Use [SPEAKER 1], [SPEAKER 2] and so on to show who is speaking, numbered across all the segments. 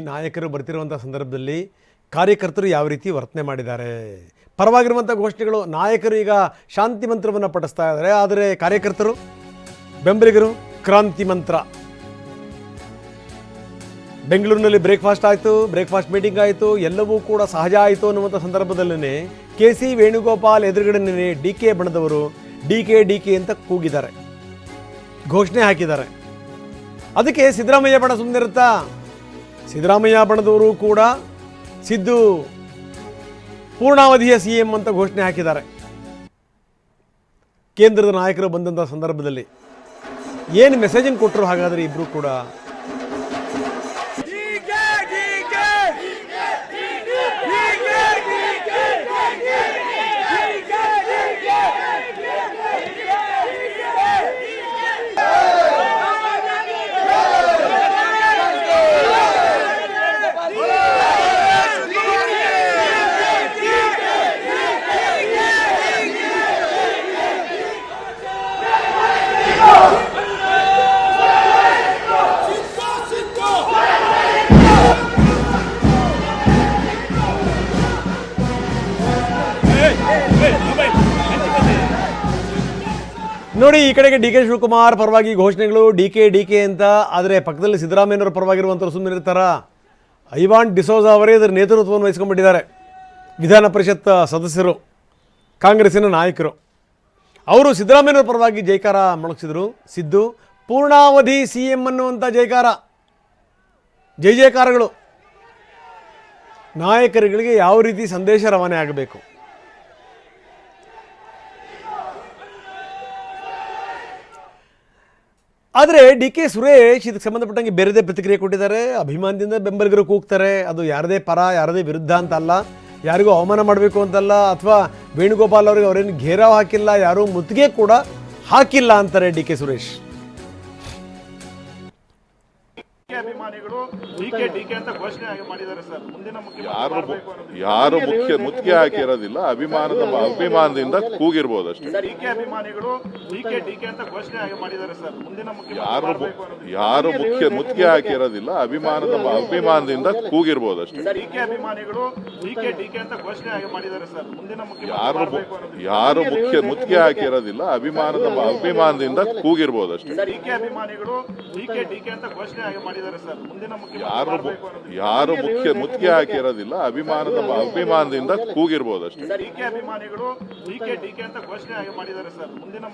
[SPEAKER 1] ನಾಯಕರು ಬರ್ತಿರುವಂಥ ಸಂದರ್ಭದಲ್ಲಿ ಕಾರ್ಯಕರ್ತರು ಯಾವ ರೀತಿ ವರ್ತನೆ ಮಾಡಿದ್ದಾರೆ, ಪರವಾಗಿರುವಂಥ ಘೋಷಣೆಗಳು. ನಾಯಕರು ಈಗ ಶಾಂತಿ ಮಂತ್ರವನ್ನು ಪಠಿಸ್ತಾ ಇದ್ದಾರೆ, ಆದರೆ ಕಾರ್ಯಕರ್ತರು ಬೆಂಬಲಿಗರು ಕ್ರಾಂತಿ ಮಂತ್ರ. ಬೆಂಗಳೂರಿನಲ್ಲಿ ಬ್ರೇಕ್ಫಾಸ್ಟ್ ಆಯಿತು, ಬ್ರೇಕ್ಫಾಸ್ಟ್ ಮೀಟಿಂಗ್ ಆಯಿತು, ಎಲ್ಲವೂ ಕೂಡ ಸಹಜ ಆಯಿತು ಅನ್ನುವಂಥ ಸಂದರ್ಭದಲ್ಲೇ KC ವೇಣುಗೋಪಾಲ್ ಎದುರುಗಡೆನೇ DK ಬಣದವರು DK ಅಂತ ಕೂಗಿದ್ದಾರೆ, ಘೋಷಣೆ ಹಾಕಿದ್ದಾರೆ. ಅದಕ್ಕೆ ಸಿದ್ದರಾಮಯ್ಯ ಬಣ ಸುಮ್ಮನಿರುತ್ತಾ? ಸಿದ್ದರಾಮಯ್ಯ ಬಣದವರು ಕೂಡ ಸಿದ್ದು ಪೂರ್ಣಾವಧಿಯ CM ಅಂತ ಘೋಷಣೆ ಹಾಕಿದ್ದಾರೆ. ಕೇಂದ್ರದ ನಾಯಕರು ಬಂದಂಥ ಸಂದರ್ಭದಲ್ಲಿ ಏನು ಮೆಸೇಜನ್ನು ಕೊಟ್ಟರು ಹಾಗಾದರೆ ಇಬ್ಬರು ಕೂಡ? ನೋಡಿ, ಈ ಕಡೆಗೆ DK ಶಿವಕುಮಾರ್ ಪರವಾಗಿ ಘೋಷಣೆಗಳು, DK ಅಂತ. ಆದರೆ ಪಕ್ಕದಲ್ಲಿ ಸಿದ್ದರಾಮಯ್ಯನವರ ಪರವಾಗಿರುವಂಥವ್ರು ಸುಮ್ಮನಿರ್ತಾರ? ಐವಾನ್ ಡಿಸೋಜಾ ಅವರೇ ಇದರ ನೇತೃತ್ವವನ್ನು ವಹಿಸ್ಕೊಂಡ್ಬಿಟ್ಟಿದ್ದಾರೆ. ವಿಧಾನ ಪರಿಷತ್ ಸದಸ್ಯರು, ಕಾಂಗ್ರೆಸ್ಸಿನ ನಾಯಕರು, ಅವರು ಸಿದ್ದರಾಮಯ್ಯನವರ ಪರವಾಗಿ ಜೈಕಾರ ಮೊಳಗಿಸಿದರು. ಸಿದ್ದು ಪೂರ್ಣಾವಧಿ CM ಅನ್ನುವಂಥ ಜೈಕಾರ, ಜೈಕಾರಗಳು. ನಾಯಕರುಗಳಿಗೆ ಯಾವ ರೀತಿ ಸಂದೇಶ ರವಾನೆ ಆಗಬೇಕು? ಆದರೆ DK ಸುರೇಶ್ ಇದಕ್ಕೆ ಸಂಬಂಧಪಟ್ಟಂಗೆ ಬೇರೆದೇ ಪ್ರತಿಕ್ರಿಯೆ ಕೊಟ್ಟಿದ್ದಾರೆ. ಅಭಿಮಾನದಿಂದ ಬೆಂಬಲಿಗರು ಕೂಗ್ತಾರೆ, ಅದು ಯಾರದೇ ಪರ ಯಾರದೇ ವಿರುದ್ಧ ಅಂತಲ್ಲ, ಯಾರಿಗೂ ಅವಮಾನ ಮಾಡಬೇಕು ಅಂತಲ್ಲ, ಅಥವಾ ವೇಣುಗೋಪಾಲ್ ಅವರಿಗೆ ಅವರೇನು ಘೇರಾವ್ ಹಾಕಿಲ್ಲ, ಯಾರೂ ಮುತ್ತಿಗೆ ಕೂಡ ಹಾಕಿಲ್ಲ ಅಂತಾರೆ DK ಸುರೇಶ್.
[SPEAKER 2] ಅಭಿಮಾನಿಗಳು DK ಅಂತ ಘೋಷಣೆ ಮಾಡಿದ್ದಾರೆ ಸರ್. ಮುಂದಿನ
[SPEAKER 3] ಯಾರು ಮುತ್ತಿಗೆ ಹಾಕಿರೋದಿಲ್ಲ, ಅಭಿಮಾನದಿಂದ ಕೂಗಿರ್ಬೋದು ಅಷ್ಟೇ.
[SPEAKER 2] DK ಅಭಿಮಾನಿಗಳು DK ಅಂತ ಘೋಷಣೆ ಮಾಡಿದ್ದಾರೆ ಸರ್. ಮುಂದಿನ
[SPEAKER 3] ಯಾರು ಮುತ್ತಿಗೆ ಹಾಕಿರೋದಿಲ್ಲ, ಅಭಿಮಾನದಿಂದ ಕೂಗಿರ್ಬೋದು ಅಷ್ಟೇ.
[SPEAKER 2] DK ಅಭಿಮಾನಿಗಳು DK ಅಂತ ಘೋಷಣೆ ಮಾಡಿದ್ದಾರೆ ಸರ್. ಮುಂದಿನ
[SPEAKER 3] ಯಾರು ಮುತ್ತಿಗೆ ಹಾಕಿರೋದಿಲ್ಲ, ಅಭಿಮಾನದಿಂದ ಕೂಗಿರ್ಬೋದು ಅಷ್ಟೇ.
[SPEAKER 2] DK ಅಭಿಮಾನಿಗಳು DK ಅಂತ ಘೋಷಣೆ ಮಾಡಿದ್ದಾರೆ ಸರ್. ಮುಂದಿನ
[SPEAKER 3] ಯಾರು ಮುತ್ತಿಗೆ ಹಾಕಿರೋದಿಲ್ಲ, ಅಭಿಮಾನದಿಂದ ಕೂಗಿರ್ಬೋದು ಅಷ್ಟೇ.
[SPEAKER 2] DK ಅಭಿಮಾನಿಗಳು DK ಅಂತ ಘೋಷಣೆ ಮಾಡಿದ್ದಾರೆ ಸರ್. ಮುಂದಿನ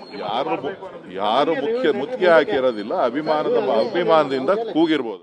[SPEAKER 3] ಯಾರು ಮುತ್ತಿಗೆ ಹಾಕಿರೋದಿಲ್ಲ, ಅಭಿಮಾನದಿಂದ ಕೂಗಿರ್ಬೋದು.